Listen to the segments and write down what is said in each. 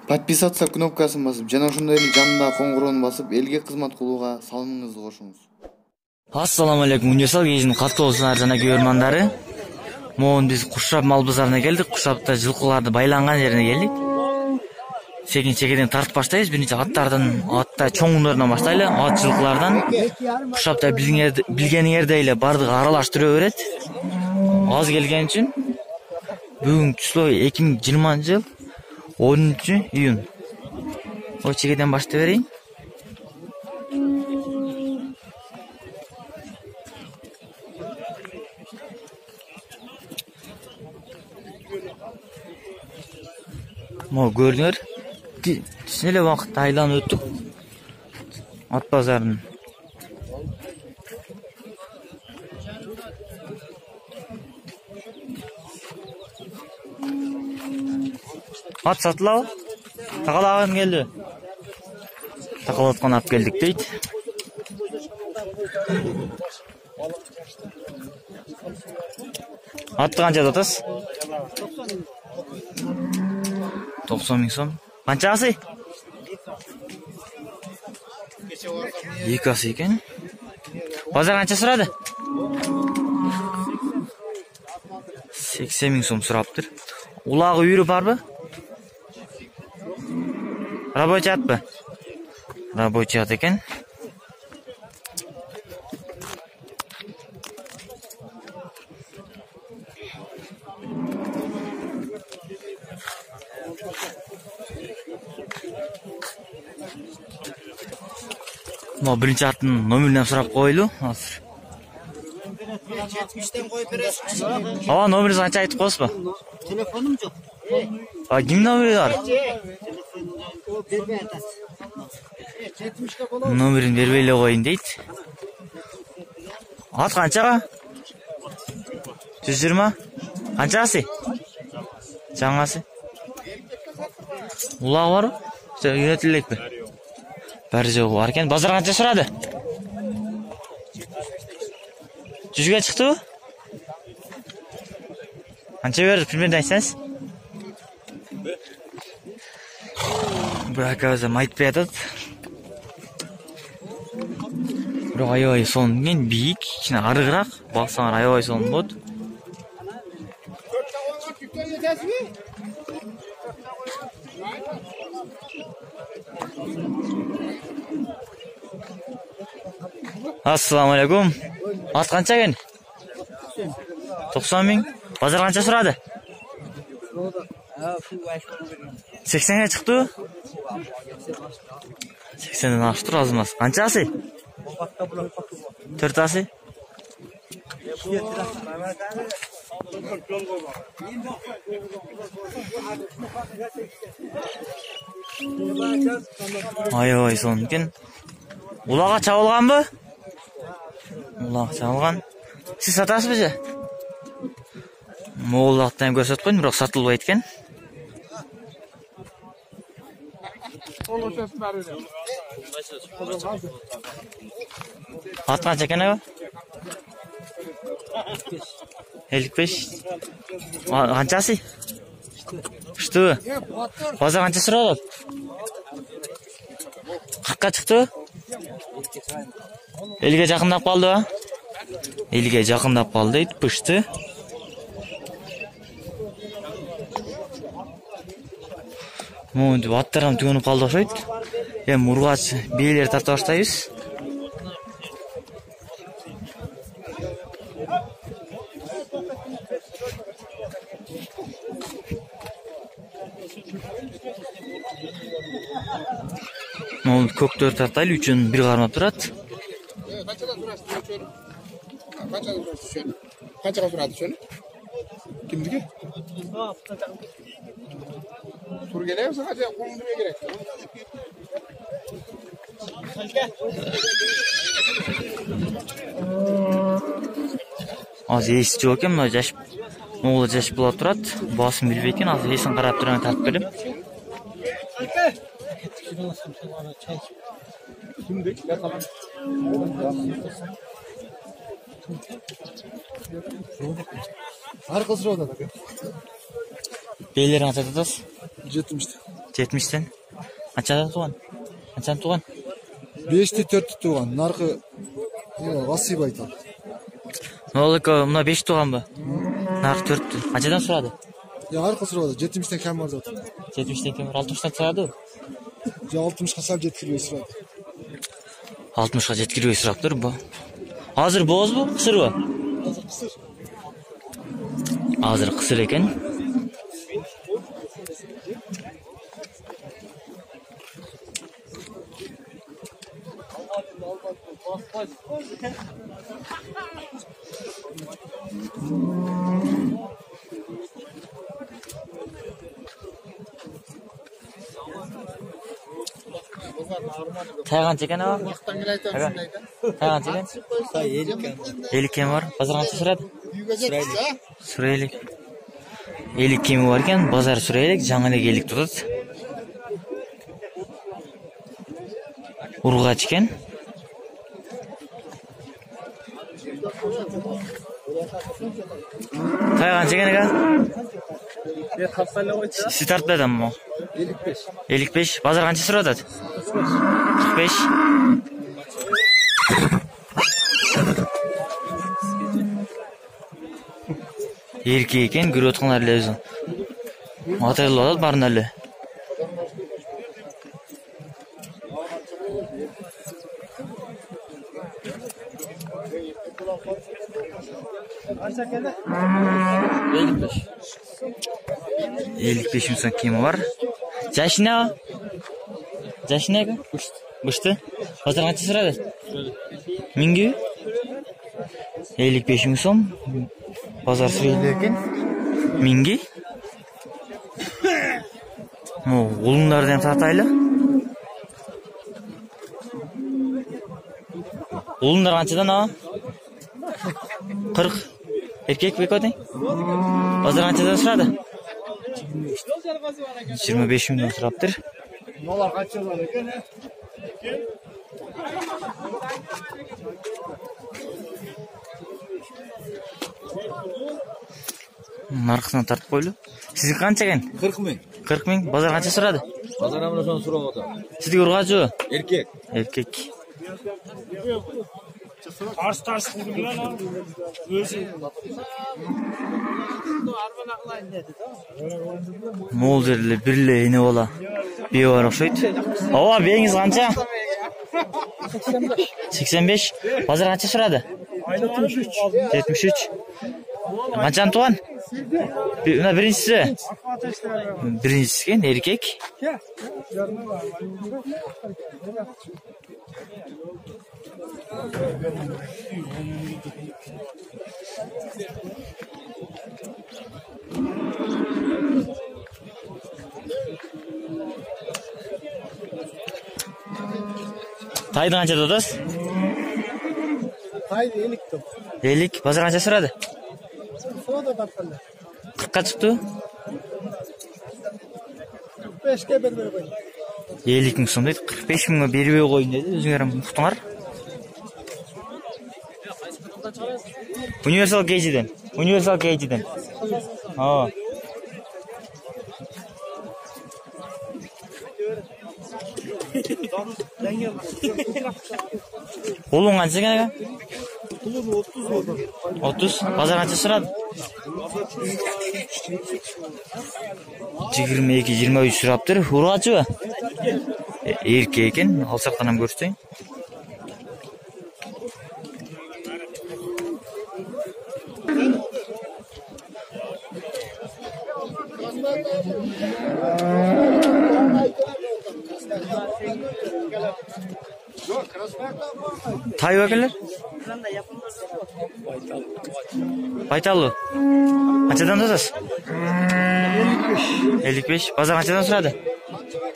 Подписаться кнопкасын басып, жана ошондой эле жанындагы коңгуроону басып, элге кызмат кылууга салымыңызды кошуңуз. Ассаламу алейкум, Универсал гезинин каттуу жана көрөрмандары. Могун биз Кушап мал базарына келдик. Кушапта жылкыларды байланган жерине келдик. Секин чекеден тартып баштайбыз. Биринчи аттардын, атта чоңундорунан баштайлы. Ат жылкылардан. Кушапта билгениңердей эле бардыгы аралаштыра берет. Аз келген үчүн бүгүн число 2020 жыл 10-июнь. О чекеден баштай берейин. Мо көрдүңөр. Кичине эле убакытта айланып өттүк. Ат базарын. Ат сатылабы? Такалаган келди. Такалаткан алып келдик дейт. Атты канча атасыз? 90 миң сом. Канчасы? 2 асы экен. Базар канча сурады? 80 миң сом сураптыр. Улагы үйрү барбы? Рабочий атпы? Рабочий ат экен. Мо биринчи аттын номеринен сурап койлу. Азыр. 70тен коюп бересиз. Ооба, номеринизди канча айтып коесузбу? Телефонум жок. Ким номери бар? Номерин бербей эле коюн дейт. Ат канчага? 120. Канчасы? Жаңасы. Улагы барбы? Үйрөтүлөкпү? Бәрі жоғы бар екен. Базар қанша сұрады? 100-ге шықты бі? Қанша берді? Примерно айтсаңыз? Бірақ өзім айтпай атады. Бірақ аябай сонымен биік, кішкене арығырақ. Бақсаңар аябай соның болды. Ассаламу алейкум. Ат қанша екен? 90 миң. Базар қанша сұрады? 80-ге шықты? 80-ден ашып тұр, азымас. Қанша асы? 4 асы? Ай-ай, соның екен. Улаға чабылған бі? Улаға чабылған. Сіз сатасыз бі же? Моғылдақтан көрсет қойын, бірақ сатылбай еткен. Ат қанша екен аға? 55. Қаншасы? Үшті бі? Базар қанша сұрады? 40-қа шықты бі? Елге жақындап қалды ба? Елге жақындап қалды дейді, пышты. Мұнды аттарым түгініп қалды оқшайды. Мұрғач бейлер тарта баштайбыз. Көктөр тартайлы үчін бір қармап тұрады. Қаншаға тұрады шөні? Кімдігі? Тұр келе, қанша қолыңды бе керек? Az есі жоқ екен, оңылы жашып болады тұрады. Басым білбейткен, аз есін қарап тұрған тартып берем. Arka sırada da. Beylерин қанша тұтасыз? 70'te. 70-тен. Қаншадан туған? Қаншадан туған? 5'te 4'te tuğan. Narkı Vasip aytan. Мына 5 туған ба? Нарық 4. Қаншадан сұрады? Ya arka sırada 70'ten kem var zaten. 70-тен кем 60-тан сұрады? Ya 60'a sal жеткирбей сұрады. 60-ға жеткірбей сұрап тұр бұл. Азыр боз бұл? Қысыр ба? Азыр қысыр екен. Тайған чекен аға? Тайған чекен? 50 кемі бар. Базар қанша сұрады? Сүрелік. 50 кемі бар екен. Базар сүрелік. Жаңылек 50 тұтады. Ұрғач екен. Тайған чекен аға? Сіз тартып адам мұ? 55. Базар қанша сұрады? 45. Ерке екен, көріп отқанlar әлі өзің. Атайлы алады барын әлі. Елік бешімсен кемі бар. Жашына ға? Жашына ға? Бұшты? Базар қанша сұрады? Мінге? 55 сом. Bozor süreydi ekan. Mingi. O'g'illardan tortayli. O'g'illar qanchadan a? 40. Erkek bekoting. Bozor qanchadan suradi? 25 mingdan suraptir. Molar qancha bor ekan? Narxini tartib qo'ydi. Siz qancha ekan? 40 ming. 40 ming. Bozor qancha suradi? Bozor ham shuni so'rayapti. Sizga urg'achi? Erkek. Erkek. Tars qildilar o'zi. Molderli birli ne ola. Bir var o'xshaydi. Ava bengiz qancha? 85. Bozor qancha suradi? 73. Qanchani tugan? Birinchisi. Birinchisi ekan, erkek. Taydı qancha tutasiz? Taydı 50 top. 50. Bozor qancha suradi? Soda tartdilar. 40 chiqdi. 45 ga bermay qo'ying. 50 ming so'm deydi. 45 mingga berib qo'ying dedi. O'zinglar ham uqtinglar. Universal Cage'den. Universal Cage'den. Ha. Oğlum qancha ekan aka? 30. Bozor qancha suradi? 22-23 suraptir. Urg'achiba? Erkek ekan. Alsaqdan ham ko'rsatayın. Tay vakiller? Baytallı. Qanchadan tutasiz? 55. Bozor qanchadan suradi?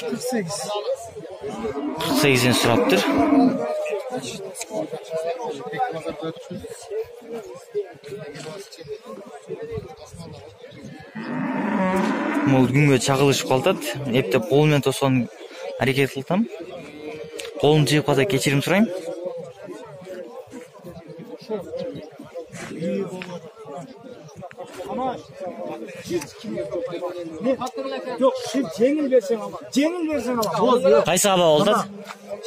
48. 48dan suraptir. Mol günge çağılışıp kaltat. Hep de қолмен тосқан hareket kıltam. Қолын жиып қалса кешірім сұрайым. Yok, şimdi жеңіл берсең алам. Жеңіл берсең алам. Боз yok. Кайсы аба болду?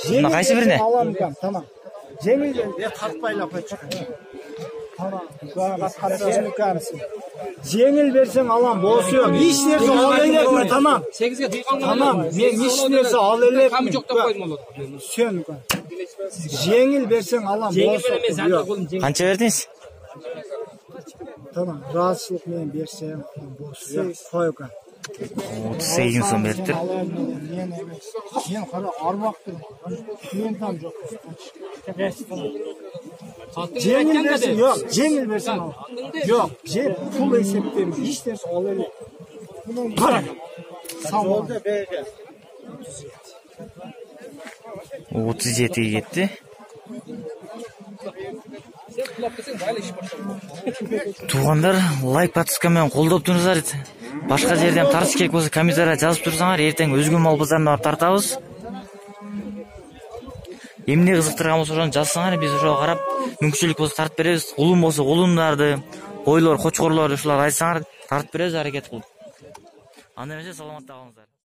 Мына кайсы бирине? Alam ekan, tamam. Жеңіл бер, тартпайлап қойшы. Tamam. Qarasın ekanсың. Жеңіл берсең алам, боз yok. Hiç nerse al eлекmi, tamam. 8'e duygan Tamam, men hiç nerse al eлекmi. Kam жоқ деп қойдым ол. Sön. Жеңіл берсең алам, боз yok. Канча бердиңиз? Tamam, rahatsızlık men берсем, боз yok. Қой ekan. 38 сом бериптир. Мен қара арбақтыр. Мен там жоқ. Жеңіл берсең, yok, жеңіл берсең ал. Yok, pul есептеймін. Hiç nerse al elek. Para. Savolda berge. 37'ye кетти. Туугандар, лайк, подписка менен колдоп туруңуздар. Башка жерден тартыш керек болсо комментарийге жазып турсаңар, эртең өзгө мал базарына барып тартабыз. Эмне кызыктырган болсо ошону жазсаңар, биз ошого карап, мүмкүнчүлүк болсо тартып беребиз. Улум болсо улумдарды, койлор, кочкорлор ушуларды айтсаңар, тартып беребиз, аракет кылып. Анда эмесе саламатта калыңыздар.